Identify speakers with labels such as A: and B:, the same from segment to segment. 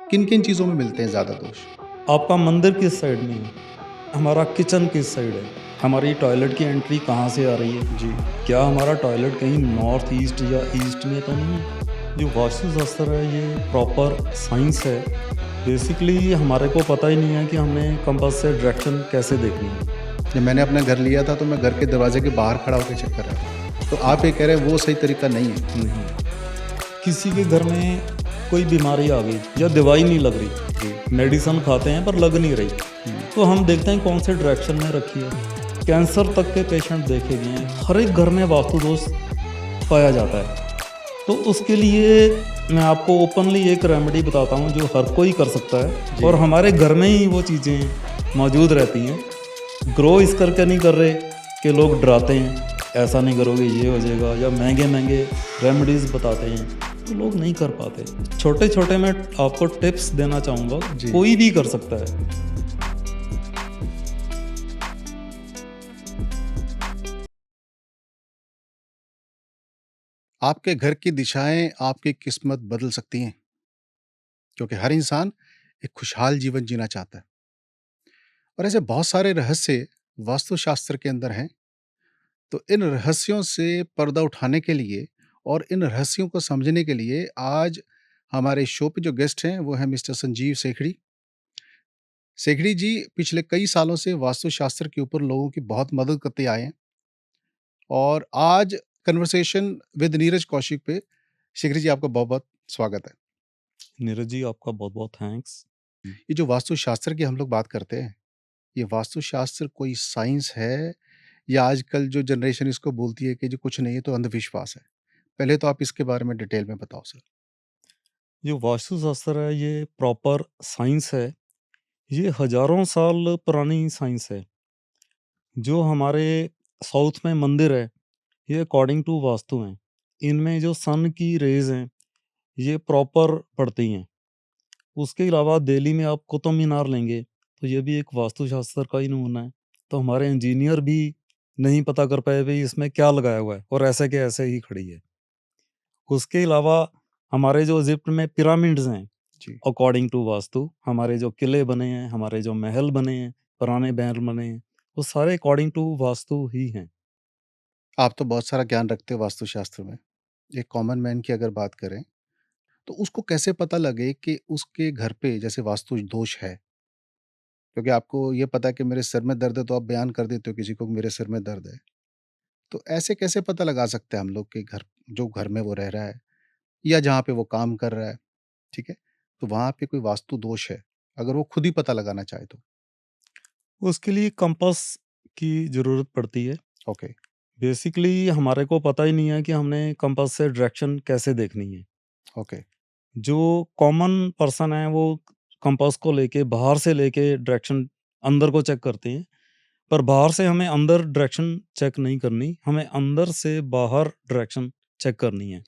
A: किन किन चीज़ों में मिलते हैं ज़्यादा दोष?
B: आपका मंदिर किस साइड में है? हमारा किचन किस साइड है? हमारी टॉयलेट की एंट्री कहाँ से आ रही है?
A: जी।
B: क्या हमारा टॉयलेट कहीं नॉर्थ ईस्ट या ईस्ट में तो नहीं है? जो वास्तुशास्त्र है ये प्रॉपर साइंस है। बेसिकली हमारे को पता ही नहीं है कि हमें कंपास से डायरेक्शन कैसे देखनी है।
A: जब मैंने अपना घर लिया था तो मैं घर के दरवाजे के बाहर खड़ा होकर चेक कर रहा था। तो आप ये कह रहे हैं वो सही तरीका नहीं है?
B: नहीं, किसी के घर में कोई बीमारी आ गई या दवाई नहीं लग रही,
A: जी।
B: मेडिसिन खाते हैं पर लग नहीं रही, तो हम देखते हैं कौन से डायरेक्शन में रखी है। कैंसर तक के पेशेंट देखे गए हैं, हर एक घर में वास्तु दोष पाया जाता है। तो उसके लिए मैं आपको ओपनली एक रेमेडी बताता हूँ जो हर कोई कर सकता है,
A: जी।
B: और हमारे घर में ही वो चीज़ें मौजूद रहती हैं। ग्रो इस करके नहीं कर रहे कि लोग डराते हैं, ऐसा नहीं करोगे ये हो जाएगा, या महंगे महंगे रेमेडीज़ बताते हैं, तो लोग नहीं कर पाते। छोटे छोटे मैं आपको टिप्स देना चाहूँगा,
A: जी।
B: कोई भी कर सकता है।
A: आपके घर की दिशाएँ आपकी किस्मत बदल सकती हैं, क्योंकि हर इंसान एक खुशहाल जीवन जीना चाहता है और ऐसे बहुत सारे रहस्य वास्तुशास्त्र के अंदर हैं। तो इन रहस्यों से पर्दा उठाने के लिए और इन रहस्यों को समझने के लिए आज हमारे शो पे जो गेस्ट हैं वो हैं मिस्टर संजीव सेखड़ी। सेखड़ी जी पिछले कई सालों से वास्तुशास्त्र के ऊपर लोगों की बहुत मदद करते आए हैं और आज कन्वर्सेशन विद नीरज कौशिक पे सेखड़ी जी आपका बहुत-बहुत स्वागत है।
B: नीरज जी, आपका बहुत बहुत थैंक्स।
A: ये जो वास्तुशास्त्र की हम लोग बात करते हैं, ये वास्तुशास्त्र कोई साइंस है या आजकल जो जनरेशन इसको बोलती है कि जो कुछ नहीं है तो अंधविश्वास है? पहले तो आप इसके बारे में डिटेल में बताओ सर।
B: जो वास्तुशास्त्र है ये प्रॉपर साइंस है। ये हजारों साल पुरानी साइंस है। जो हमारे साउथ में मंदिर है, ये अकॉर्डिंग टू वास्तु हैं। इनमें जो सन की रेज़ हैं, ये प्रॉपर पड़ती हैं। उसके अलावा दिल्ली में आप कुतुब मीनार लेंगे, तो ये भी एक वास्तुशास्त्र का ही नमूना है। तो हमारे इंजीनियर भी नहीं पता कर पाए भई इसमें क्या लगाया हुआ है, और ऐसे के ऐसे ही खड़ी है। उसके अलावा हमारे जो इजिप्ट में पिरामिड्स हैं,
A: जी।
B: अकॉर्डिंग टू वास्तु हमारे जो किले बने हैं, हमारे जो महल बने हैं, पुराने महल बने हैं, वो सारे अकॉर्डिंग टू वास्तु ही हैं।
A: आप तो बहुत सारा ज्ञान रखते हो वास्तुशास्त्र में। एक कॉमन मैन की अगर बात करें, तो उसको कैसे पता लगे कि उसके घर पे जैसे वास्तु दोष है? क्योंकि आपको ये पता है कि मेरे सिर में दर्द है तो आप बयान कर देते हो किसी को कि मेरे सिर में दर्द है। तो ऐसे कैसे पता लगा सकते हैं हम लोग कि घर में वो रह रहा है या जहाँ पे वो काम कर रहा है, ठीक है? तो वहाँ पे कोई वास्तु दोष है, अगर वो खुद ही पता लगाना चाहे तो?
B: उसके लिए कंपास की ज़रूरत पड़ती है।
A: ओके।
B: बेसिकली हमारे को पता ही नहीं है कि हमने कंपास से डायरेक्शन कैसे देखनी है।
A: ओके।
B: जो कॉमन पर्सन है वो कंपास को लेके बाहर से लेके डायरेक्शन अंदर को चेक करते हैं, पर बाहर से हमें अंदर डायरेक्शन चेक नहीं करनी, हमें अंदर से बाहर डायरेक्शन चेक करनी है।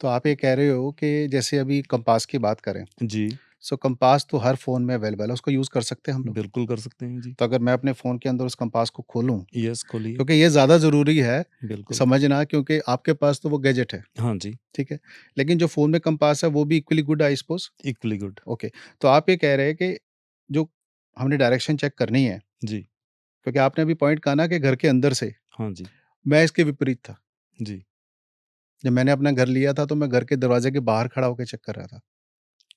A: तो आप ये कह रहे हो कि जैसे अभी कंपास की बात करें,
B: जी,
A: सो कंपास तो हर फ़ोन में अवेलेबल है, उसको यूज़ कर सकते हैं हम लोग।
B: बिल्कुल कर सकते हैं जी।
A: तो अगर मैं अपने फ़ोन के अंदर उस कंपास को खोलूँ,
B: यस, खोलिए।
A: क्योंकि ये ज़्यादा ज़रूरी है
B: बिल्कुल।
A: समझना, क्योंकि आपके पास तो वो गैजेट है,
B: हाँ जी,
A: ठीक है? लेकिन जो फ़ोन में कंपास है वो भी equally good I suppose?
B: Equally good.
A: Okay. तो आप ये कह रहे हैं कि जो हमने डायरेक्शन चेक करनी है,
B: जी,
A: क्योंकि आपने अभी पॉइंट कहा ना कि घर के अंदर से,
B: हाँ जी,
A: मैं इसके विपरीत था।
B: जी,
A: जब मैंने अपना घर लिया था तो मैं घर के दरवाजे के बाहर खड़ा होके चेक कर रहा था,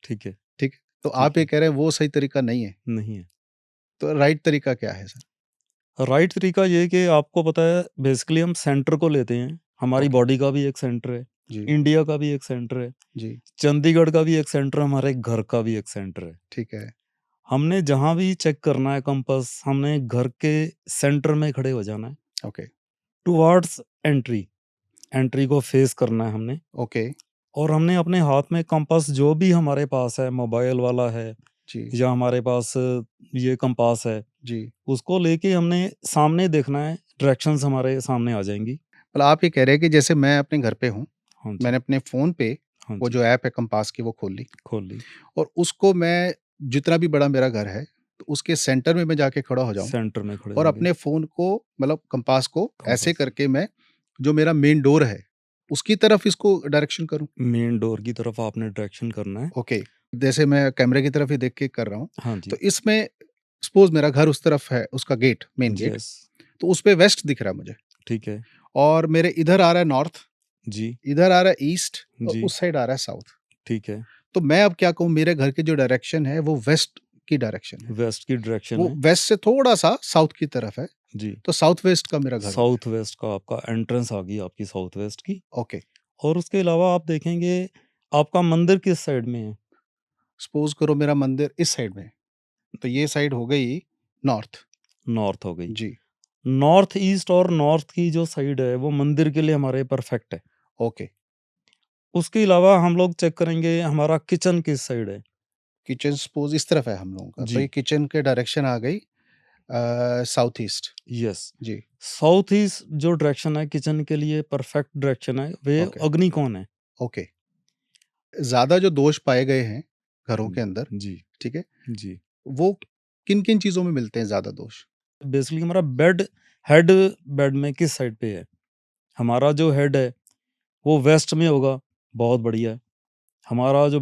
B: ठीक है,
A: ठीक है? तो आप
B: ठीक
A: ये
B: है।
A: कह रहे हैं वो सही तरीका नहीं है,
B: नहीं है।
A: तो राइट तरीका क्या है सर?
B: राइट तरीका ये है कि आपको पता है बेसिकली हम सेंटर को लेते हैं, हमारी
A: ओके।
B: बॉडी का भी एक सेंटर है,
A: जी।
B: इंडिया का भी एक सेंटर है,
A: जी।
B: चंडीगढ़ का भी एक सेंटर है, हमारे घर का भी एक सेंटर है।
A: ठीक है।
B: हमने जहाँ भी चेक करना है कंपास, हमने घर के सेंटर में खड़े हो जाना है,
A: ओके।
B: टुवर्ड्स एंट्री, एंट्री को फेस करना है हमने,
A: ओके।
B: और हमने अपने हाथ में कंपास जो भी हमारे पास है, मोबाइल वाला है
A: जी।
B: या हमारे पास ये कंपास है,
A: जी।
B: उसको लेके हमने सामने देखना है, डायरेक्शंस हमारे सामने आ जाएँगी।
A: मतलब आप ये कह रहे हैं कि जैसे मैं अपने घर पे हूँ,
B: हाँ जी,
A: मैंने अपने फ़ोन पे
B: हाँ
A: वो
B: जी,
A: जो ऐप है कंपास की वो खोल ली
B: खोल ली।
A: और उसको मैं जितना भी बड़ा मेरा घर है, तो उसके सेंटर में मैं जाके खड़ा हो जाऊँ
B: सेंटर में खड़े
A: और
B: होंगे,
A: अपने फ़ोन को मतलब कंपास को ऐसे
B: कंपास
A: करके मैं जो मेरा मेन डोर है, उसकी तरफ इसको डायरेक्शन करूँ?
B: मेन डोर की तरफ आपने डायरेक्शन करना है।
A: ओके। जैसे मैं कैमरे की तरफ ही देख के कर रहा हूँ,
B: हाँ
A: तो
B: जी।
A: इसमें सपोज़ मेरा घर उस तरफ है, उसका गेट, मेन गेट,
B: यस,
A: तो उसपे वेस्ट दिख रहा है मुझे
B: ठीक है।
A: और मेरे इधर आ रहा है नॉर्थ,
B: जी,
A: इधर आ रहा है ईस्ट और
B: जी,
A: उस साइड आ रहा है साउथ।
B: ठीक है।
A: तो मैं अब क्या कहूँ, मेरे घर की जो डायरेक्शन है वो वेस्ट की डायरेक्शन है।
B: वेस्ट की डायरेक्शन
A: वो
B: है।
A: वेस्ट से थोड़ा-सा साउथ की तरफ है,
B: जी,
A: तो साउथ वेस्ट का मेरा घर हो
B: साउथ
A: गया।
B: वेस्ट का आपका एंट्रेंस आ गई आपकी साउथ वेस्ट की।
A: ओके,
B: और उसके अलावा आप देखेंगे आपका मंदिर किस साइड में है?
A: सपोज़ करो मेरा मंदिर इस साइड में है, तो ये साइड हो गई नॉर्थ।
B: नॉर्थ हो गई।
A: जी,
B: नॉर्थ ईस्ट और नॉर्थ की जो साइड है वो मंदिर के लिए हमारे परफेक्ट है।
A: ओके।
B: उसके अलावा हम लोग चेक करेंगे हमारा किचन किस साइड है।
A: किचन सपोज़ इस तरफ है हम लोगों का, तो ये
B: जी,
A: किचन के डायरेक्शन आ गई साउथ ईस्ट।
B: यस।
A: जी,
B: साउथ ईस्ट जो डायरेक्शन है किचन के लिए परफेक्ट डायरेक्शन है, वे
A: ओके,
B: अग्निकोण है।
A: ओके। ज़्यादा जो दोष पाए गए हैं घरों के अंदर,
B: जी,
A: ठीक है?
B: जी।
A: वो किन-किन चीज़ों में मिलते हैं ज़्यादा दोष?
B: बेसिकली हमारा हेड बेड में किस साइड पे है? हमारा जो हेड है वो वेस्ट में होगा, बहुत बढ़िया है। हमारा जो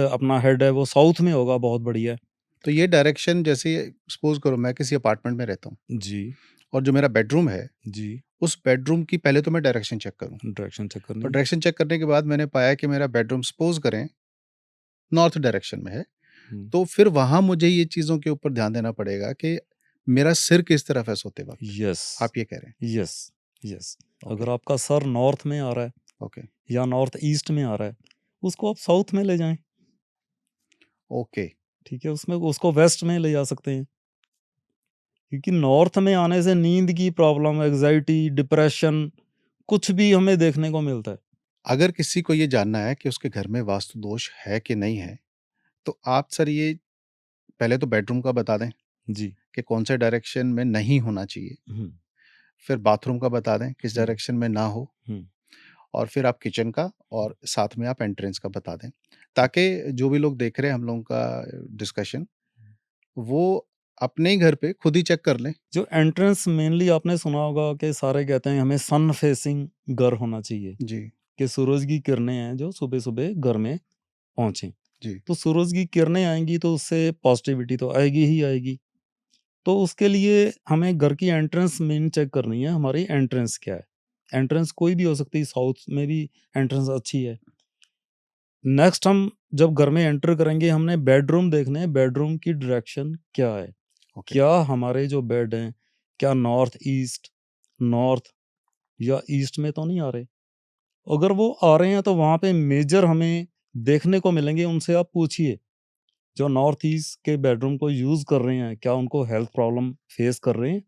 B: अपना हेड है वो साउथ में होगा, बहुत बढ़िया है।
A: तो ये डायरेक्शन जैसे सपोज़ करो मैं किसी अपार्टमेंट में रहता हूँ
B: जी,
A: और जो मेरा बेडरूम है,
B: जी,
A: उस बेडरूम की पहले तो मैं डायरेक्शन चेक करूँ
B: डायरेक्शन चेक करनी
A: और
B: है।
A: डायरेक्शन चेक करने के बाद मैंने पाया कि मेरा बेडरूम सपोज़ करें नॉर्थ डायरेक्शन में है,
B: हुँ,
A: तो फिर वहाँ मुझे ये चीज़ों के ऊपर ध्यान देना पड़ेगा कि मेरा सिर किस तरफ है सोते वक़्त।
B: यस,
A: आप ये कह रहे हैं।
B: Yes, yes.
A: ओके,
B: अगर आपका सर नॉर्थ में आ रहा है
A: ओके,
B: या नॉर्थ ईस्ट में आ रहा है, उसको आप साउथ में ले जाएँ,
A: ओके,
B: ठीक है? उसमें उसको वेस्ट में ले जा सकते हैं। क्योंकि नॉर्थ में आने से नींद की प्रॉब्लम, एंग्ज़ायटी, डिप्रेशन कुछ भी हमें देखने को मिलता है।
A: अगर किसी को ये जानना है कि उसके घर में वास्तु दोष है कि नहीं है, तो आप सर ये पहले तो बेडरूम का बता दें
B: जी।
A: कि कौन से डायरेक्शन में नहीं होना चाहिए,
B: हुँ,
A: फिर बाथरूम का बता दें किस
B: हुँ,
A: डायरेक्शन में ना हो
B: हुँ।
A: और फिर आप किचन का और साथ में आप एंट्रेंस का बता दें, ताकि जो भी लोग देख रहे हैं हम लोगों का डिस्कशन, वो अपने ही घर पे खुद ही चेक कर लें।
B: जो एंट्रेंस मेनली आपने सुना होगा कि सारे कहते हैं हमें सन फेसिंग घर होना चाहिए,
A: जी,
B: कि सूरज की किरणें हैं जो सुबह-सुबह घर में पहुँचे।
A: जी,
B: तो सूरज की किरणें आएँगी तो उससे पॉज़िटिविटी तो आएगी ही आएगी। तो उसके लिए हमें घर की एंट्रेंस मेन चेक करनी है, हमारी एंट्रेंस क्या है? एंट्रेंस कोई भी हो सकती है, साउथ में भी एंट्रेंस अच्छी है। नेक्स्ट हम जब घर में एंटर करेंगे हमने बेडरूम देखने हैं, बेडरूम की डायरेक्शन क्या है?
A: ओके,
B: क्या हमारे जो बेड हैं, क्या नॉर्थ ईस्ट, नॉर्थ या ईस्ट में तो नहीं आ रहे? अगर वो आ रहे हैं तो वहाँ पे मेजर हमें देखने को मिलेंगे, उनसे आप पूछिए, जो नॉर्थ ईस्ट के बेडरूम को यूज़ कर रहे हैं, क्या उनको हेल्थ प्रॉब्लम फेस कर रहे हैं?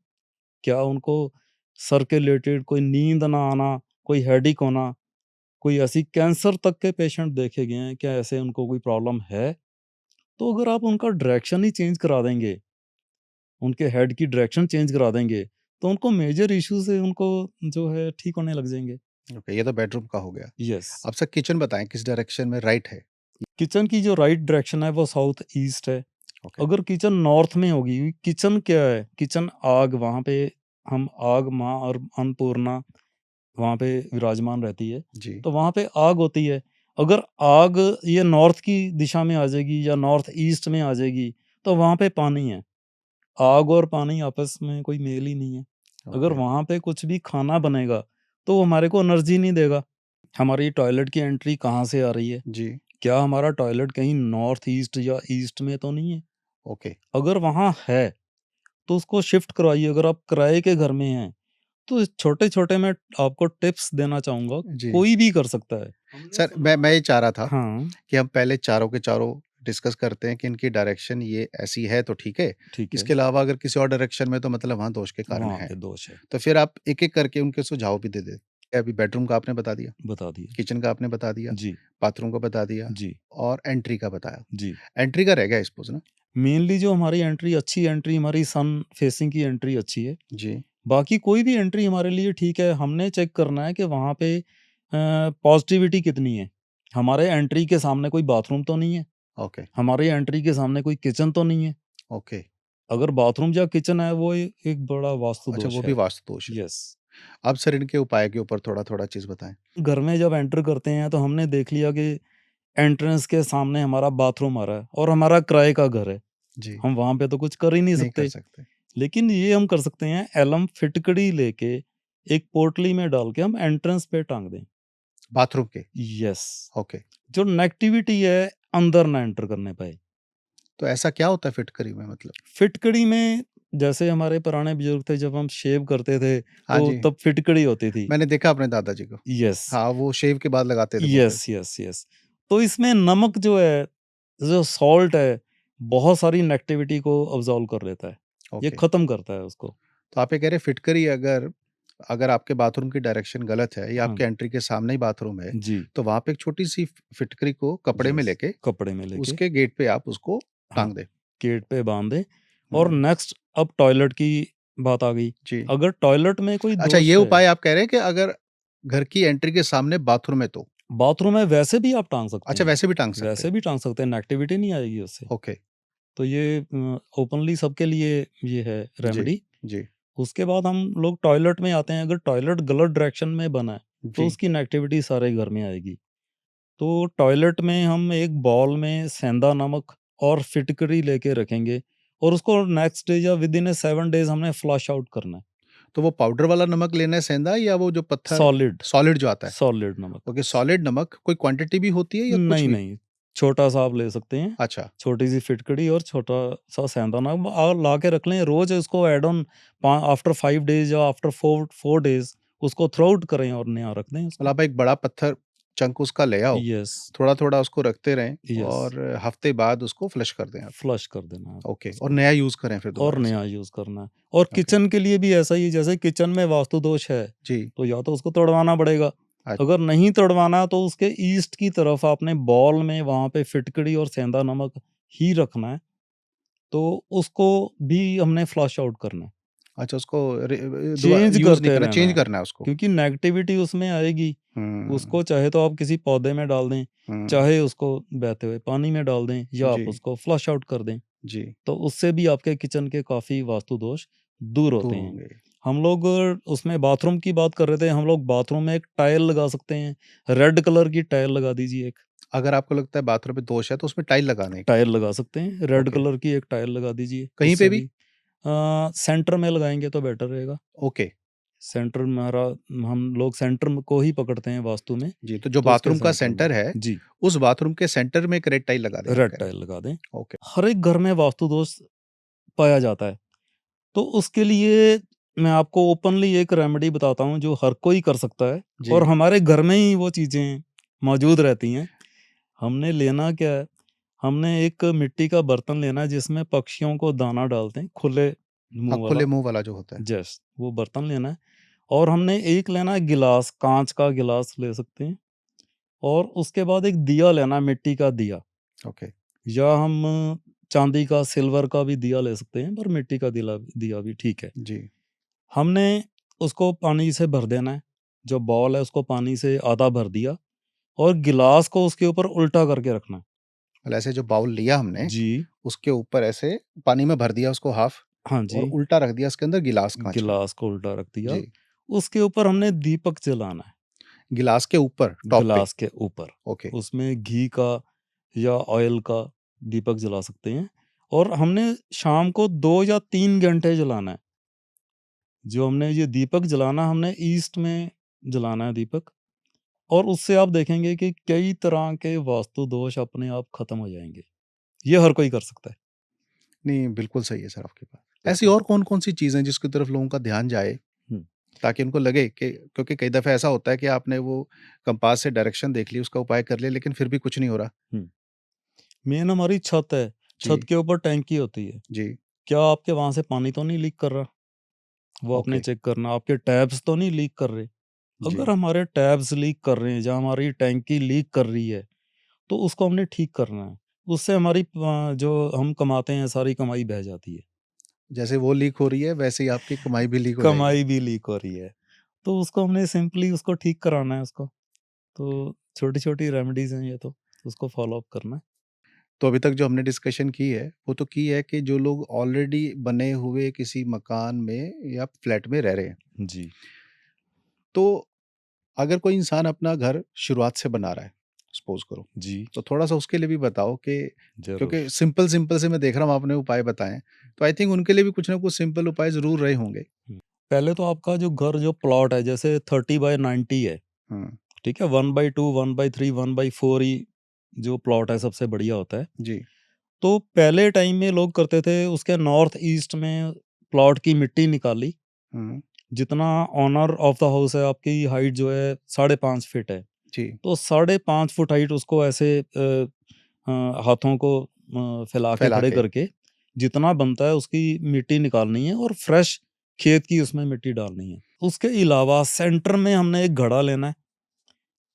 B: क्या उनको सर के रिलेटेड कोई नींद ना आना, कोई हेडेक होना, कोई ऐसी कैंसर तक के पेशेंट देखे गए हैं, क्या ऐसे उनको कोई प्रॉब्लम है? तो अगर आप उनका डायरेक्शन ही चेंज करा देंगे, उनके हेड की डायरेक्शन चेंज करा देंगे, तो उनको मेजर इश्यू से उनको जो है ठीक होने लग जाएँगे।
A: ओके, ये तो बेडरूम का हो गया।
B: यस।
A: अब सर किचन बताएँ किस डायरेक्शन में राइट है?
B: किचन की जो राइट डायरेक्शन है वो साउथ ईस्ट है।
A: ओके,
B: अगर किचन नॉर्थ में होगी, किचन क्या है? किचन आग, वहाँ पे हम आग माँ और अन्नपूर्णा वहाँ पे विराजमान रहती है,
A: जी,
B: तो वहाँ पे आग होती है। अगर आग ये नॉर्थ की दिशा में आ जाएगी या नॉर्थ ईस्ट में आ जाएगी, तो वहाँ पे पानी है। आग और पानी आपस में कोई मेल ही नहीं है। अगर
A: ओके,
B: वहाँ पे कुछ भी खाना बनेगा, तो वो हमारे को एनर्जी नहीं देगा। हमारी टॉयलेट की एंट्री कहाँ से आ रही है?
A: जी,
B: क्या हमारा टॉयलेट कहीं नॉर्थ ईस्ट या ईस्ट में तो नहीं है?
A: ओके,
B: अगर वहाँ है, तो उसको शिफ्ट करवाइए। अगर आप किराए के घर में हैं, तो छोटे-छोटे मैं आपको टिप्स देना चाहूँगा,
A: जी।
B: कोई भी कर सकता है। हमने
A: सर
B: सुना
A: मैं ये चाह रहा था
B: हाँ,
A: कि हम पहले चारों के चारों डिस्कस करते हैं कि इनकी डायरेक्शन ये ऐसी है तो ठीक है।
B: ठीक है,
A: इसके अलावा अगर किसी और डायरेक्शन में तो मतलब वहाँ दोष के कारण
B: वहाँ
A: है।
B: पे दोष है,
A: तो फिर आप एक-एक करके उनके सुझाव भी दे दें। अभी बेडरूम का आपने बता दिया,
B: बता दिए।
A: किचन का आपने बता दिया,
B: जी,
A: बाथरूम का बता दिया
B: जी,
A: और एंट्री का बताया।
B: जी।
A: एंट्री का रह गया आई सपोज़ ना?
B: मेनली जो हमारी एंट्री अच्छी एंट्री हमारी सन फेसिंग की एंट्री अच्छी है।
A: जी,
B: बाकी कोई भी एंट्री हमारे लिए ठीक है, हमने चेक करना है कि वहाँ पे पॉज़िटिविटी कितनी है। हमारे एंट्री के सामने कोई बाथरूम तो नहीं है,
A: ओके,
B: हमारी एंट्री के सामने कोई किचन तो नहीं है।
A: ओके।
B: अगर बाथरूम या किचन है वो एक बड़ा वास्तु
A: अच्छा वो
B: दोष
A: भी
B: है।
A: वास्तु दोष है।
B: यस।
A: अब सर इनके उपाय के ऊपर थोड़ा-थोड़ा चीज़ बताएँ।
B: घर में जब एंटर करते हैं तो हमने देख लिया कि एंट्रेंस के सामने हमारा बाथरूम आ रहा है और हमारा किराए का घर है,
A: जी,
B: हम वहाँ पे तो कुछ कर ही नहीं
A: नहीं कर
B: सकते।
A: सकते।
B: लेकिन ये हम कर सकते हैं, एलम फिटकड़ी लेके एक पोटली में डाल के हम एंट्रेंस पे टाँग दें।
A: बाथरूम के?
B: Yes,
A: okay.
B: जो नेगेटिविटी है अंदर ना एंटर करने पाए।
A: तो ऐसा क्या होता है फिटकरी में मतलब?
B: फिटकड़ी में जैसे हमारे पुराने बुजुर्ग थे, जब हम शेव करते थे,
A: हाँ
B: तो
A: जी,
B: तब फिटकड़ी होती थी।
A: मैंने देखा अपने दादाजी को।
B: यस,
A: हाँ, वो शेव के बाद लगाते थे बोलते थे।
B: Yes, yes, yes. तो इसमें नमक जो है, जो सॉल्ट है, बहुत सारी नेगेटिविटी को अब्ज़ॉर्ब कर लेता है। ये
A: ओके,
B: ख़त्म करता है उसको।
A: तो आप ये कह रहे हैं फिटकरी अगर अगर आपके बाथरूम की डायरेक्शन गलत है या
B: हाँ,
A: आपके एंट्री के सामने ही बाथरूम है,
B: जी,
A: तो वहाँ पे एक छोटी-सी फिटकरी को कपड़े में
B: यस,
A: लेके
B: कपड़े में लेके,
A: उसके गेट पे आप उसको
B: हाँ,
A: टाँग दें।
B: गेट पे बाँध दें। और
A: हुँ,
B: नेक्स्ट अब टॉयलेट की बात आ गई।
A: जी।
B: अगर टॉयलेट में कोई
A: अच्छा, ये
B: दोष है,
A: उपाय आप कह रहे हैं कि अगर घर की एंट्री के सामने बाथरूम है तो?
B: बाथरूम में वैसे भी आप टाँग सकते
A: अच्छा,
B: हैं।
A: वैसे भी टाँग सकते
B: वैसे
A: हैं।
B: भी टाँग सकते हैं, नेगेटिविटी नहीं आएगी उससे।
A: ओके,
B: तो ये ओपनली सबके लिए ये है
A: जी,
B: रेमेडी।
A: जी,
B: उसके बाद हम लोग टॉयलेट में आते हैं। अगर टॉयलेट गलत डायरेक्शन में बना है, तो
A: जी।
B: उसकी नेगेटिविटी सारे घर में आएगी। तो टॉयलेट में हम एक बाउल में सेंधा नमक और फिटकरी लेके रखेंगे और उसको नेक्स्ट डे या विद इन ए 7 डेज़ हमने फ्लश आउट करना है।
A: तो वो पाउडर वाला नमक लेना है सेंधा या वो जो पत्थर
B: सॉलिड,
A: सॉलिड जो आता है?
B: सॉलिड नमक।
A: ओके, सॉलिड नमक कोई क्वांटिटी भी होती है या कुछ
B: नहीं,
A: भी?
B: नहीं, छोटा-सा आप ले सकते हैं।
A: अच्छा,
B: छोटी-सी फिटकड़ी और छोटा-सा सेंधा नमक ला के रख लें। रोज़ इसको ऐड ऑन आफ्टर 5 डेज़ या आफ्टर 4 डेज़ उसको थ्रो आउट करें और नया रख दें
A: मतलब
B: उसको।
A: आप एक बड़ा पत्थर चंक उसका ले आओ,
B: यस,
A: थोड़ा-थोड़ा उसको रखते रहें
B: यस,
A: और हफ्ते बाद उसको फ्लश कर दें आप।
B: फ्लश कर देना है
A: ओके, और
B: उसको
A: नया यूज़ करें फिर
B: और
A: दोबारा से।
B: नया यूज़ करना है। और
A: ओके,
B: किचन के लिए भी ऐसा ही है, जैसे किचन में वास्तु दोष है,
A: जी,
B: तो या तो उसको तुड़वाना पड़ेगा।
A: अच्छा,
B: अगर नहीं तुड़वाना तो उसके ईस्ट की तरफ आपने बॉल में वहाँ पे फिटकड़ी और सेंधा नमक ही रखना है, तो उसको भी हमने फ्लश आउट करना है।
A: अच्छा उसको
B: चेंज
A: यूज़ नहीं
B: करते
A: करना,
B: रहना
A: चेंज
B: है,
A: करना है उसको।
B: क्योंकि नेगेटिविटी उसमें आएगी।
A: हुँ,
B: उसको चाहे तो आप किसी पौधे में डाल दें,
A: हुँ,
B: चाहे उसको बहते हुए पानी में डाल दें या आप
A: जी,
B: उसको फ्लश आउट कर दें।
A: जी,
B: तो उससे भी आपके किचन के काफ़ी वास्तु दोष दूर होते
A: दूर
B: हैं।
A: होंगे।
B: हम लोग उसमें बाथरूम की बात कर रहे थे, हम लोग बाथरूम में एक टाइल लगा सकते हैं। रेड कलर की टाइल लगा दीजिए एक।
A: अगर आपको लगता है बाथरूम में दोष है तो उसमें टाइल लगाने की।
B: टाइल लगा सकते हैं, रेड
A: ओके,
B: कलर की एक टाइल लगा दीजिए,
A: कहीं पे
B: उससे
A: भी?
B: भी सेंटर में लगाएँगे तो बेटर रहेगा।
A: ओके,
B: सेंटर में हमारा हम लोग सेंटर में को ही पकड़ते हैं वास्तु में,
A: जी, तो जो
B: तो उसके
A: बाथरूम का
B: सेंटर में
A: सेंटर है,
B: जी,
A: उस बाथरूम के सेंटर में एक रेड टाइल लगा दें आप
B: रेड
A: कह रहे
B: टाइल लगा दें।
A: हैं। ओके,
B: हर एक घर में वास्तु दोष पाया जाता है। तो उसके लिए मैं आपको ओपनली एक रेमेडी बताता हूँ जो हर कोई कर सकता है और
A: जी,
B: हमारे घर में ही वो चीज़ें मौजूद रहती हैं। हमने लेना क्या है, हमने एक मिट्टी का बर्तन लेना है जिसमें पक्षियों को दाना डालते हैं, खुले
A: हाँ,
B: मुँह
A: खुले
B: वाला,
A: मुँह वाला जो होता है।
B: जस्ट वो बर्तन लेना है। और हमने एक लेना है गिलास, काँच का गिलास ले सकते हैं। और उसके बाद एक दिया लेना है, मिट्टी का दिया,
A: ओके,
B: या हम चांदी का, सिल्वर का भी दिया ले सकते हैं, पर मिट्टी का दिला दिया भी ठीक है।
A: जी,
B: हमने उसको पानी से भर देना है, जो बॉल है उसको पानी से आधा भर दिया और गिलास को उसके ऊपर उल्टा करके रखना है।
A: मतलब ऐसे जो बाउल लिया हमने,
B: जी,
A: उसके ऊपर ऐसे पानी में भर दिया उसको हाफ
B: हाँ
A: और
B: जी,
A: उल्टा रख दिया उसके अंदर गिलास काँच का।
B: गिलास को उल्टा रख दिया।
A: जी,
B: उसके ऊपर हमने दीपक जलाना है,
A: गिलास के ऊपर, टॉप पे।
B: गिलास के ऊपर।
A: ओके,
B: उसमें घी का या ऑयल का दीपक जला सकते हैं और हमने शाम को 2 या 3 घंटे जलाना है। जो हमने ये दीपक जलाना, हमने ईस्ट में जलाना है दीपक। और उससे आप देखेंगे कि कई तरह के वास्तु दोष अपने आप खत्म हो जाएँगे। ये हर कोई कर सकता है।
A: नहीं बिल्कुल सही है सर आपकी बात। ऐसी
B: बिल्कुल।
A: और कौन-कौन सी चीज़ें हैं जिसकी तरफ लोगों का ध्यान जाए,
B: हुँ,
A: ताकि उनको लगे कि क्योंकि कई दफ़े ऐसा होता है कि आपने वो कंपास से डायरेक्शन देख ली, उसका उपाय कर लिया लेकिन फिर भी कुछ नहीं हो रहा।
B: हुँ। मेन हमारी छत है, छत
A: जी,
B: के ऊपर टैंकी होती है।
A: जी,
B: क्या आपके वहाँ से पानी तो नहीं लीक कर रहा? वो आपने
A: ओके,
B: चेक करना। आपके टैप्स तो नहीं लीक कर रहे? अगर
A: जी,
B: हमारे टैप्स लीक कर रहे हैं या हमारी टैंकी लीक कर रही है, तो उसको हमने ठीक करना है। उससे हमारी जो हम कमाते हैं सारी कमाई बह जाती है।
A: जैसे वो लीक हो रही है वैसे ही आपकी कमाई भी लीक हो जाएगी।
B: कमाई भी लीक हो रही है। तो उसको हमने सिंपली उसको ठीक कराना है उसको। तो छोटी-छोटी रेमेडीज़ हैं ये तो, उसको फ़ॉलो अप करना है।
A: तो अभी तक जो हमने डिस्कशन की है, वो तो की है कि जो लोग ऑलरेडी बने हुए किसी मकान में या फ्लैट में रह रहे हैं,
B: जी,
A: तो अगर कोई इंसान अपना घर शुरुआत से बना रहा है, सपोज़ करो।
B: जी,
A: तो थोड़ा-सा उसके लिए भी बताओ कि
B: ज़रूर।
A: क्योंकि सिंपल-सिंपल से मैं देख रहा हूँ आपने उपाय बताएँ, तो आई थिंक उनके लिए भी कुछ ना कुछ सिंपल उपाय ज़रूर रहे होंगे।
B: हुँ। पहले तो आपका जो घर जो प्लॉट है जैसे 30/90 है,
A: हुँ,
B: ठीक है? 1/2, 1/3, 1/4 ही जो प्लॉट है सबसे बढ़िया होता है।
A: जी।
B: तो पहले टाइम में लोग करते थे उसके नॉर्थ ईस्ट में प्लॉट की मिट्टी निकाली,
A: हुँ,
B: जितना ओनर ऑफ द हाउस है आपकी हाइट जो है 5.5 फीट है।
A: जी,
B: तो 5.5 फुट हाइट उसको ऐसे हाथों को फैला के
A: फैला
B: खड़े
A: के।
B: करके जितना बनता है उसकी मिट्टी निकालनी है और फ्रेश खेत की उसमें मिट्टी डालनी है। उसके अलावा सेंटर में हमने एक घड़ा लेना है।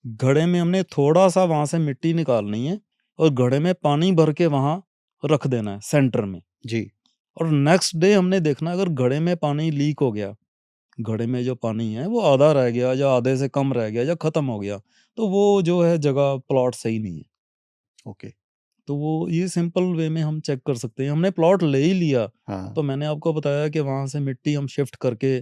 B: घड़े में हमने थोड़ा-सा वहाँ से मिट्टी निकालनी है और घड़े में पानी भर के वहाँ रख देना है सेंटर में।
A: जी,
B: और नेक्स्ट डे हमने देखना है अगर घड़े में पानी लीक हो गया, घड़े में जो पानी है वो आधा रह गया या आधे से कम रह गया या खत्म हो गया, तो वो जो है जगह प्लॉट सही नहीं है।
A: ओके।
B: तो वो ये सिंपल वे में हम चेक कर सकते हैं। हमने प्लॉट ले ही लिया,
A: हाँ,
B: तो मैंने आपको बताया कि वहाँ से मिट्टी हम शिफ्ट करके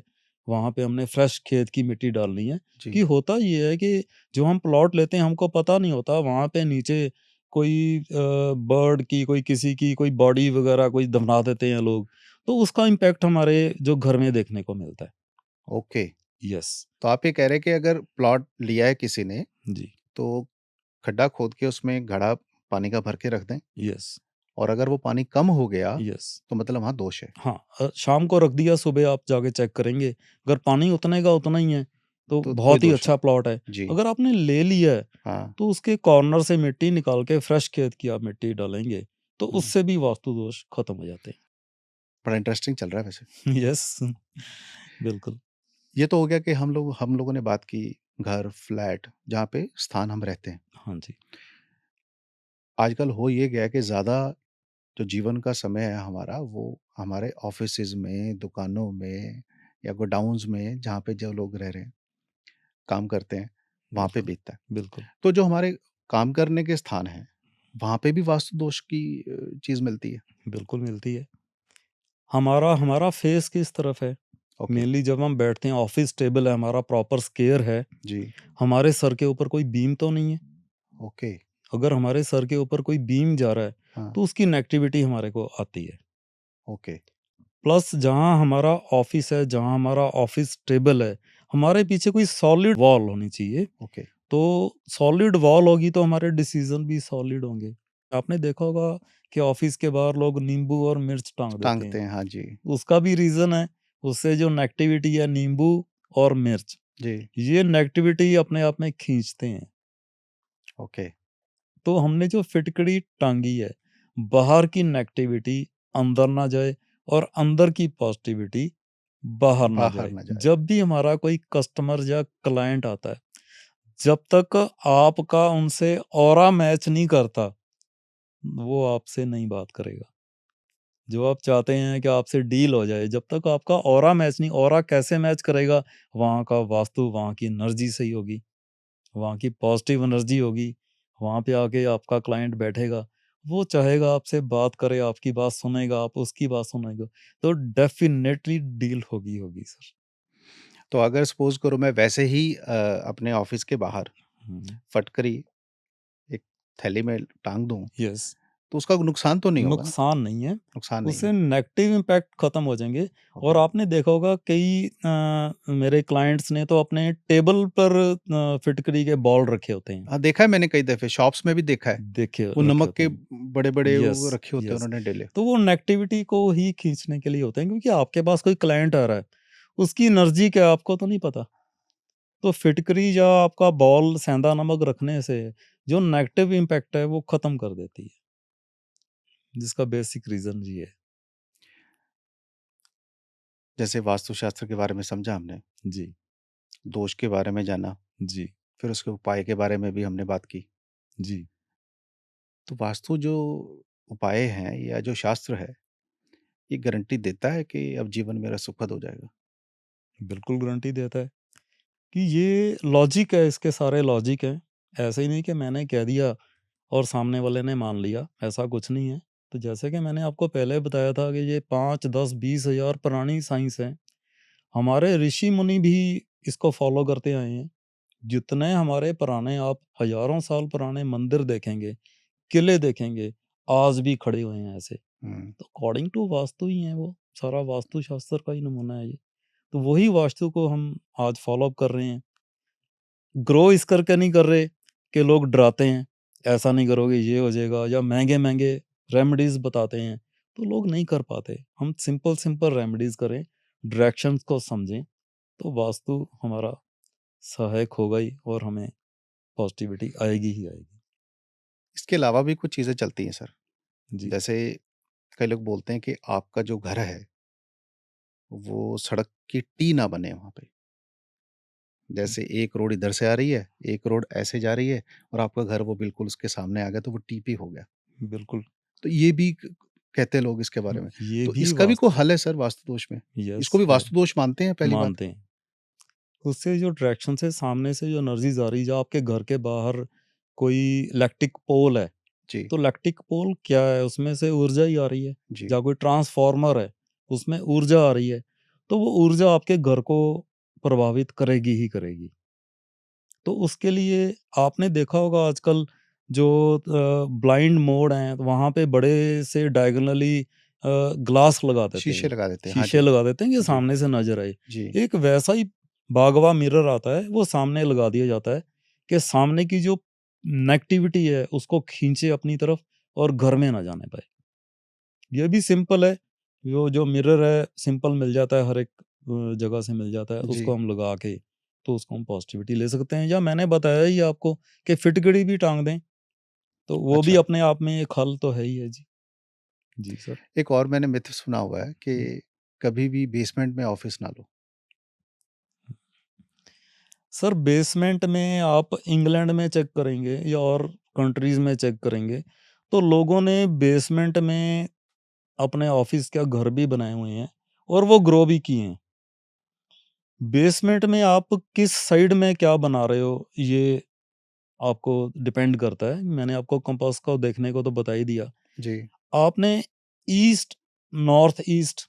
B: वहाँ पे हमने फ्रेश खेत की मिट्टी डालनी है। कि
A: जी,
B: होता ये है कि जो हम प्लॉट लेते हैं हमको पता नहीं होता वहाँ पे नीचे कोई बर्ड की, कोई किसी की कोई बॉडी वगैरह कोई दफना देते हैं लोग। तो उसका इम्पैक्ट हमारे जो घर में देखने को मिलता है।
A: ओके।
B: यस,
A: तो आप ये कह रहे हैं कि अगर प्लॉट लिया है किसी ने,
B: जी,
A: तो खड्डा खोद के उसमें घड़ा पानी का भर के रख दें
B: यस,
A: और अगर वो पानी कम हो गया,
B: यस।
A: तो मतलब वहाँ दोष है।
B: हाँ, शाम को रख दिया, सुबह आप जाके चेक करेंगे, अगर पानी उतने का उतना ही है, तो
A: तो कोई
B: बहुत ही
A: दोष
B: अच्छा
A: नहीं।
B: प्लॉट है।
A: जी,
B: अगर आपने ले लिया है,
A: हाँ।
B: तो उसके कॉर्नर से मिट्टी निकाल के फ्रेश खेत की आप मिट्टी डालेंगे, तो
A: हुँ,
B: उससे भी वास्तु दोष खत्म हो जाते
A: बड़ा इंटरेस्टिंग चल रहा है वैसे।
B: हैं। यस, बिल्कुल।
A: ये तो हो गया कि हम लोगों ने बात की घर, फ्लैट जहाँ पे स्थान हम रहते हैं।
B: हाँ जी,
A: आजकल हो ये गया है कि ज़्यादा जो जीवन का समय है हमारा वो हमारे ऑफ़िसेज़ में, दुकानों में या गोडाउन्स में जहाँ पे जो लोग रह रहे हैं, काम करते हैं, वहाँ पे
B: बिल्कुल,
A: बीतता है।
B: बिल्कुल,
A: तो जो हमारे काम करने के स्थान हैं, वहाँ पे भी वास्तु दोष की चीज़ मिलती है?
B: बिल्कुल मिलती है। हमारा हमारा फेस किस तरफ है?
A: ओके,
B: मेनली जब हम बैठते हैं, ऑफिस टेबल है हमारा, प्रॉपर स्क्वेयर है,
A: जी,
B: हमारे सर के ऊपर कोई बीम तो नहीं है?
A: ओके,
B: अगर हमारे सर के ऊपर कोई बीम जा रहा है,
A: हाँ,
B: तो उसकी नेगेटिविटी हमारे को आती है।
A: ओके,
B: प्लस जहाँ हमारा ऑफ़िस है, जहाँ हमारा ऑफ़िस टेबल है, हमारे पीछे कोई सॉलिड वॉल होनी चाहिए।
A: ओके,
B: तो सॉलिड वॉल होगी तो हमारे डिसीज़न भी सॉलिड होंगे। आपने देखा होगा कि ऑफ़िस के बाहर लोग नींबू और मिर्च टाँग देते
A: टाँगते
B: हैं।
A: हैं, हाँ जी,
B: उसका भी रीज़न है, उससे जो नेगेटिविटी है नींबू और मिर्च,
A: जी,
B: ये नेगेटिविटी अपने आप में खींचते हैं।
A: ओके,
B: तो हमने जो फिटकड़ी टांगी है, बाहर की नेगेटिविटी अंदर ना जाए और अंदर की पॉजिटिविटी बाहर ना
A: बाहर
B: जाए।
A: ना जाए,
B: जब भी हमारा कोई कस्टमर या क्लाइंट आता है, जब तक आपका उनसे ऑरा मैच नहीं करता, वो आपसे नहीं बात करेगा। जो आप चाहते हैं कि आपसे डील हो जाए, जब तक आपका ऑरा मैच नहीं, ऑरा कैसे मैच करेगा? वहाँ का वास्तु, वहाँ की एनर्जी सही होगी। वहाँ की पॉजिटिव एनर्जी होगी, वहाँ पे आके आपका क्लाइंट बैठेगा, वो चाहेगा आपसे बात करे, आपकी बात सुनेगा, आप उसकी बात सुनेंगे, तो डेफ़िनेटली डील होगी होगी सर।
A: तो अगर सपोज़ करो मैं वैसे ही अपने ऑफ़िस के बाहर
B: हुँ,
A: फटकरी एक थैली में टाँग दूँ,
B: यस,
A: तो उसका नुकसान तो नहीं होगा ना?
B: नुकसान नहीं है,
A: नुकसान नहीं
B: उससे
A: है,
B: नेगेटिव इम्पैक्ट खत्म हो जाएँगे। और
A: ओके।
B: आपने देखा होगा कई मेरे क्लाइंट्स ने तो अपने टेबल पर फिटकरी के बॉल रखे होते हैं,
A: हाँ, देखा है मैंने कई दफ़े शॉप्स में भी देखा है।
B: देखे
A: वो
B: रखे
A: नमक
B: होते
A: के
B: हैं।
A: बड़े-बड़े वो
B: यस,
A: रखे होते हैं
B: यस।
A: उन्होंने डेले।
B: तो वो नेगेटिविटी को ही खींचने के लिए होते हैं क्योंकि आपके पास कोई क्लाइंट आ रहा है, उसकी एनर्जी क्या है आपको तो नहीं पता। तो फिटकरी या आपका बॉल सेंधा नमक रखने से जो नेगेटिव इम्पैक्ट है वो खत्म कर देती है, जिसका बेसिक रीज़न ये है।
A: जैसे वास्तुशास्त्र के बारे में समझा हमने,
B: जी,
A: दोष के बारे में जाना,
B: जी,
A: फिर उसके उपाय के बारे में भी हमने बात की।
B: जी।
A: तो वास्तु जो उपाय हैं या जो शास्त्र है, ये गारंटी देता है कि अब जीवन मेरा सुखद हो जाएगा?
B: बिल्कुल गारंटी देता है कि ये लॉजिक है, इसके सारे लॉजिक हैं। ऐसे ही नहीं कि मैंने कह दिया और सामने वाले ने मान लिया, ऐसा कुछ नहीं है। तो जैसे कि मैंने आपको पहले बताया था कि ये 5, 10, 20 हज़ार पुरानी साइंस है। हमारे ऋषि मुनि भी इसको फॉलो करते आए हैं। जितने हमारे पुराने आप हज़ारों साल पुराने मंदिर देखेंगे, किले देखेंगे, आज भी खड़े हुए हैं ऐसे।
A: हुँ।
B: तो अकॉर्डिंग टू वास्तु ही है वो, सारा वास्तुशास्त्र का ही नमूना है ये। तो वही वास्तु को हम आज फ़ॉलो अप कर रहे हैं। ग्रो इस करके नहीं कर रहे कि लोग डराते हैं, ऐसा नहीं करोगे ये हो जाएगा, या महँगे-महँगे रेमेडीज़ बताते हैं, तो लोग नहीं कर पाते। हम सिंपल-सिंपल रेमेडीज़ करें, डायरेक्शंस को समझें, तो वास्तु हमारा सहायक होगा ही और हमें पॉज़िटिविटी आएगी ही आएगी।
A: इसके अलावा भी कुछ चीज़ें चलती हैं सर।
B: जी,
A: जैसे कई लोग बोलते हैं कि आपका जो घर है, वो सड़क की टी ना बने वहाँ पे। जैसे एक रोड इधर से आ रही है, एक रोड ऐसे जा रही है और आपका घर वो बिल्कुल उसके सामने आ गया तो वो टीपी हो गया।
B: बिल्कुल।
A: तो ये भी क कहते हैं लोग इसके बारे में।
B: ये
A: तो
B: भी
A: इसका भी कोई
B: वास्तु
A: हल है सर वास्तु दोष में?
B: यस
A: इसको भी
B: है,
A: वास्तु दोष मानते हैं पहली बात?
B: मानते हैं। उससे जो डायरेक्शन से सामने से जो एनर्जीज़ आ रही है, जो आपके घर के बाहर कोई इलेक्ट्रिक पोल है,
A: जी,
B: तो इलेक्ट्रिक पोल क्या है? उसमें से ऊर्जा ही आ रही है,
A: जी।
B: या कोई ट्रांसफ़ार्मर है, उसमें ऊर्जा आ रही है, तो वो ऊर्जा आपके घर को प्रभावित करेगी ही करेगी। तो उसके लिए आपने देखा होगा आजकल जो ब्लाइंड मोड हैं, तो वहाँ पे बड़े से डायगोनली ग्लास लगा देते
A: शीशे
B: हैं,
A: लगा देते हैं। हाँ
B: शीशे
A: जी,
B: लगा देते हैं कि
A: जी,
B: सामने से नज़र आए।
A: जी,
B: एक वैसा ही बागवा मिरर आता है, वो सामने लगा दिया जाता है कि सामने की जो नेगेटिविटी है, उसको खींचे अपनी तरफ और घर में ना जाने पाए। ये भी सिंपल है, वो जो मिरर है सिंपल मिल जाता है, हर एक जगह से मिल जाता है,
A: जी।
B: उसको हम लगा के तो उसको हम पॉजिटिविटी ले सकते हैं, या मैंने बताया ही आपको कि फिटकड़ी भी टाँग दें, तो वो भी
A: अच्छा,
B: अपने आप में एक हल तो है ही है। जी। जी सर।
A: एक और मैंने मिथ सुना हुआ है कि कभी भी बेसमेंट में ऑफ़िस ना लो।
B: सर बेसमेंट में आप इंग्लैंड में चेक करेंगे या और कंट्रीज़ में चेक करेंगे, तो लोगों ने बेसमेंट में अपने ऑफ़िस क्या घर भी बनाए हुए हैं और वो ग्रो भी किए हैं। बेसमेंट में आप किस साइड में क्या बना रहे हो, ये आपको डिपेंड करता है। मैंने आपको कंपास को देखने को तो बता ही दिया।
A: जी,
B: आपने ईस्ट, नॉर्थ ईस्ट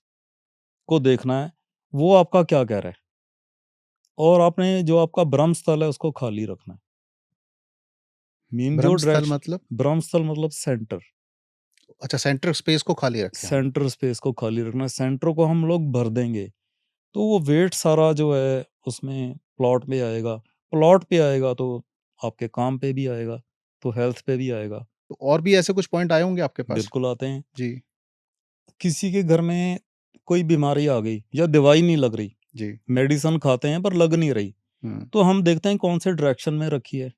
B: को देखना है, वो आपका क्या कह रहा है, और आपने जो आपका ब्रह्म स्थल है उसको खाली रखना है। मीन जो
A: ब्रह्मस्थल
B: डायरेक्शन,
A: मतलब?
B: ब्रह्म स्थल मतलब सेंटर,
A: अच्छा, सेंटर स्पेस को खाली रखें हम।
B: सेंटर स्पेस को खाली रखना है। सेंटर को हम लोग भर देंगे, तो वो वेट सारा जो है उसमें प्लॉट पे आएगा। प्लॉट पे आएगा तो आपके काम पे भी आएगा, तो हेल्थ पे भी आएगा।
A: तो और भी ऐसे कुछ पॉइंट आए होंगे आपके पास?
B: बिल्कुल आते हैं।
A: जी,
B: किसी के घर में कोई बीमारी आ गई या दवाई नहीं लग रही,
A: जी।
B: मेडिसिन खाते हैं पर लग नहीं रही,
A: हुँ,
B: तो हम देखते हैं कौन से डायरेक्शन में रखी है,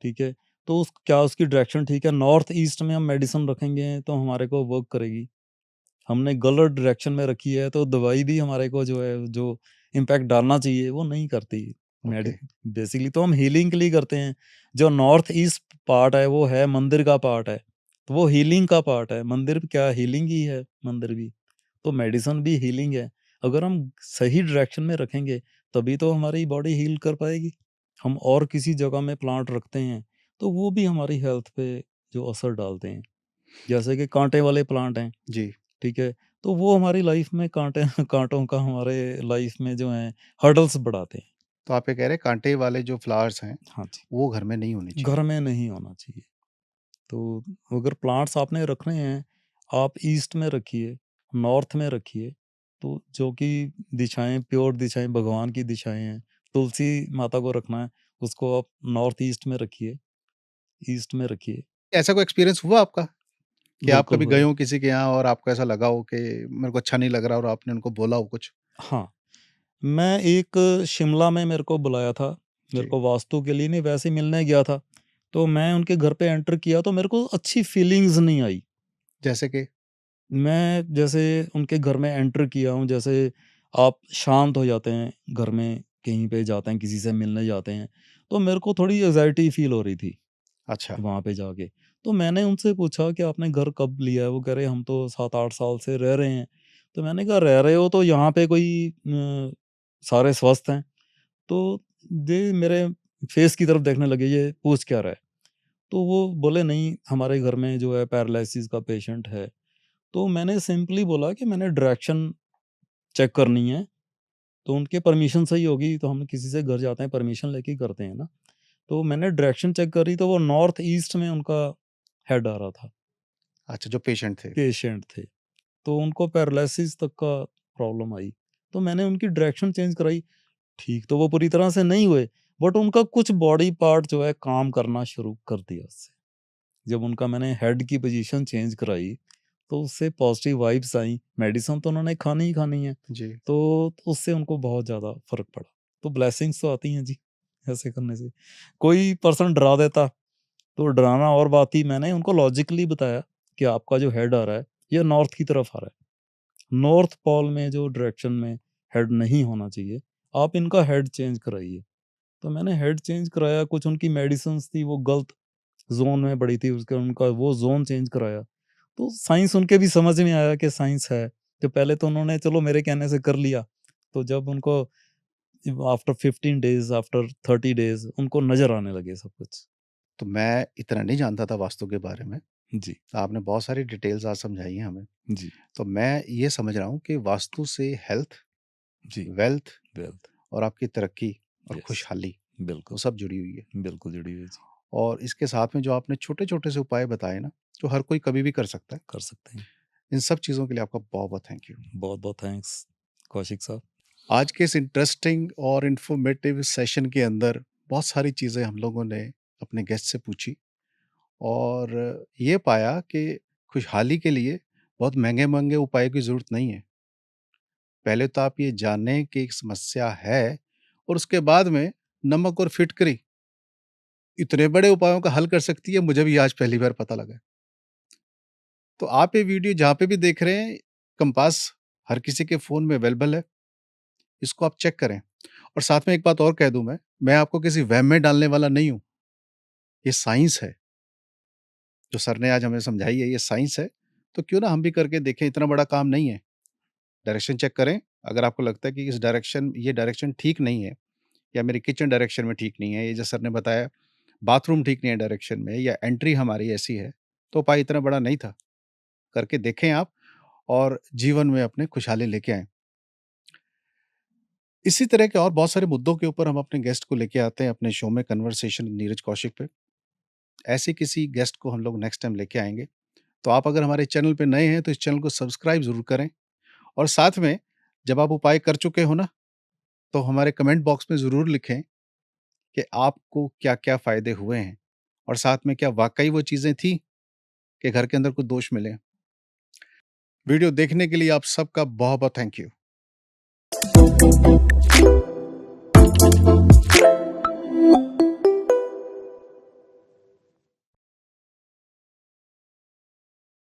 B: ठीक है? तो उस क्या उसकी डायरेक्शन ठीक है? नॉर्थ ईस्ट में हम मेडिसिन रखेंगे तो हमारे को वर्क करेगी। हमने गलत डायरेक्शन में रखी है तो दवाई भी हमारे को जो है, जो इम्पैक्ट डालना चाहिए वो नहीं करती।
A: ओके,
B: मेडि बेसिकली तो हम हीलिंग के लिए करते हैं। जो नॉर्थ ईस्ट पार्ट है वो है मंदिर का पार्ट है, तो वो हीलिंग का पार्ट है। मंदिर भी क्या हीलिंग ही है, मंदिर भी। तो मेडिसिन भी हीलिंग है। अगर हम सही डायरेक्शन में रखेंगे तभी तो हमारी बॉडी हील कर पाएगी। हम और किसी जगह में प्लांट रखते हैं तो वो भी हमारी हेल्थ पे जो असर डालते हैं। जैसे कि काँटे वाले प्लांट हैं,
A: जी।
B: ठीक है? तो वो हमारी लाइफ में काँटे काँटों का हमारे लाइफ में जो है हर्डल्स बढ़ाते हैं।
A: तो आप ये कह रहे हैं काँटे वाले जो फ्लावर्स हैं,
B: हाँ जी,
A: वो घर में नहीं होने चाहिए।
B: घर में नहीं होना चाहिए। तो अगर प्लांट्स आपने रखने हैं, आप ईस्ट में रखिए, नॉर्थ में रखिए, तो जो कि दिशाएँ प्योर दिशाएँ भगवान की दिशाएँ हैं। तुलसी माता को रखना है, उसको आप नॉर्थ ईस्ट में रखिए, ईस्ट में रखिए।
A: ऐसा कोई एक्सपीरियंस हुआ आपका कि आप
B: बिल्कुल
A: कभी
B: हुआ
A: गए
B: है।
A: हों किसी के यहाँ और आपको ऐसा लगा हो कि मेरे को अच्छा नहीं लग रहा और आपने उनको बोला हो कुछ?
B: हाँ, मैं एक शिमला में मेरे को बुलाया था, मेरे
A: जी,
B: को वास्तु के लिए नहीं वैसे ही मिलने गया था। तो मैं उनके घर पे एंटर किया तो मेरे को अच्छी फीलिंग्स नहीं आई।
A: जैसे कि?
B: मैं जैसे उनके घर में एंटर किया हूँ, जैसे आप शांत हो जाते हैं घर में, कहीं पे जाते हैं, किसी से मिलने जाते हैं, तो मेरे को थोड़ी एंग्ज़ायटी फ़ील हो रही थी
A: अच्छा,
B: वहाँ पे जाके। तो मैंने उनसे पूछा कि आपने घर कब लिया है? वो कह रहे हम तो 7-8 साल से रह रहे हैं। तो मैंने कहा रह रहे हो तो यहाँ पे कोई सारे स्वस्थ हैं? तो ये मेरे फेस की तरफ देखने लगे, ये पूछ क्या रहा है? तो वो बोले नहीं हमारे घर में जो है पैरालिसिस का पेशेंट है। तो मैंने सिंपली बोला कि मैंने डायरेक्शन चेक करनी है, तो उनके परमिशन से ही होगी, तो हम किसी से घर जाते हैं परमिशन लेके ही करते हैं ना। तो मैंने डायरेक्शन चेक करी तो वो नॉर्थ ईस्ट में उनका हेड आ रहा था,
A: अच्छा, जो पेशेंट थे।
B: पेशेंट थे। तो उनको पैरालिसिस तक का प्रॉब्लम आई। तो मैंने उनकी डायरेक्शन चेंज कराई, ठीक तो वो पूरी तरह से नहीं हुए, बट उनका कुछ बॉडी पार्ट जो है काम करना शुरू कर दिया उससे। जब उनका मैंने हेड की पोजीशन चेंज कराई, तो उससे पॉजिटिव वाइब्स आई, मेडिसिन तो उन्होंने खानी ही खानी है,
A: जी।
B: तो उससे उनको बहुत ज़्यादा फ़र्क पड़ा। तो ब्लेसिंग्स तो आती हैं जी, ऐसे करने से। कोई पर्सन डरा देता, तो डराना और बात थी, मैंने उनको लॉजिकली बताया कि आपका जो हेड आ रहा है, ये नॉर्थ की तरफ आ रहा है। नॉर्थ पोल में जो डायरेक्शन में हेड नहीं होना चाहिए, आप इनका हेड चेंज कराइए। तो मैंने हेड चेंज कराया, कुछ उनकी मेडिसिन्स थी वो गलत ज़ोन में पड़ी थी, उसका उनका वो ज़ोन चेंज कराया। तो साइंस उनके भी समझ में आया कि साइंस है। तो पहले तो उन्होंने चलो मेरे कहने से कर लिया, तो जब उनको आफ्टर 15 डेज़, आफ्टर 30 डेज़ उनको नज़र आने लगे सब कुछ।
A: तो मैं इतना नहीं जानता था वास्तु के बारे में।
B: जी,
A: तो आपने बहुत सारी डिटेल्स आज समझाई हैं हमें।
B: जी,
A: तो मैं ये समझ रहा हूँ कि वास्तु से हेल्थ,
B: जी,
A: वेल्थ
B: वेल्थ,
A: और आपकी तरक्की और
B: यस,
A: खुशहाली वो
B: बिल्कुल,
A: सब जुड़ी हुई है।
B: बिल्कुल जुड़ी हुई है जी,
A: और इसके साथ में जो आपने छोटे-छोटे से उपाय बताए ना, जो हर कोई कभी भी कर सकता है।
B: कर सकते हैं।
A: इन सब चीज़ों के लिए आपका बहुत-बहुत थैंक यू।
B: बहुत-बहुत थैंक्स कौशिक साहब।
A: आज के इस इंटरेस्टिंग और इन्फॉर्मेटिव सेशन के अंदर बहुत सारी चीज़ें हम लोगों ने अपने गेस्ट से पूछी और ये पाया कि खुशहाली के लिए बहुत महँगे-महँगे उपायों की ज़रूरत नहीं है। पहले तो आप ये जानें कि एक समस्या है और उसके बाद में नमक और फिटकरी इतने बड़े उपायों का हल कर सकती है, मुझे भी आज पहली बार पता लगा। तो आप ये वीडियो जहाँ पे भी देख रहे हैं, कंपास हर किसी के फ़ोन में अवेलेबल है, इसको आप चेक करें। और साथ में एक बात और कह दूँ मैं आपको किसी वहम में डालने वाला नहीं हूँ, ये साइंस है। जो सर ने आज हमें समझाई है, ये साइंस है, तो क्यों ना हम भी करके देखें, इतना बड़ा काम नहीं है। डायरेक्शन चेक करें, अगर आपको लगता है कि ये डायरेक्शन ठीक नहीं है या मेरी किचन डायरेक्शन में ठीक नहीं है, ये जो सर ने बताया बाथरूम ठीक नहीं है डायरेक्शन में या एंट्री हमारी ऐसी है, तो उपाय इतना बड़ा नहीं था। करके देखें आप और जीवन में अपने खुशहाली लेके आएँ। इसी तरह के और बहुत सारे मुद्दों के ऊपर हम अपने गेस्ट को लेके आते हैं अपने शो में कन्वर्सेशन नीरज कौशिक पे। ऐसे किसी गेस्ट को हम लोग नेक्स्ट टाइम लेके आएँगे। तो आप अगर हमारे चैनल पे नए हैं तो इस चैनल को सब्सक्राइब ज़रूर करें और साथ में जब आप उपाय कर चुके हो ना, तो हमारे कमेंट बॉक्स में ज़रूर लिखें कि आपको क्या-क्या फ़ायदे हुए हैं और साथ में क्या वाक़ई वो चीज़ें थी कि घर के अंदर कुछ दोष मिले हैं। वीडियो देखने के लिए आप सबका बहुत-बहुत थैंक यू।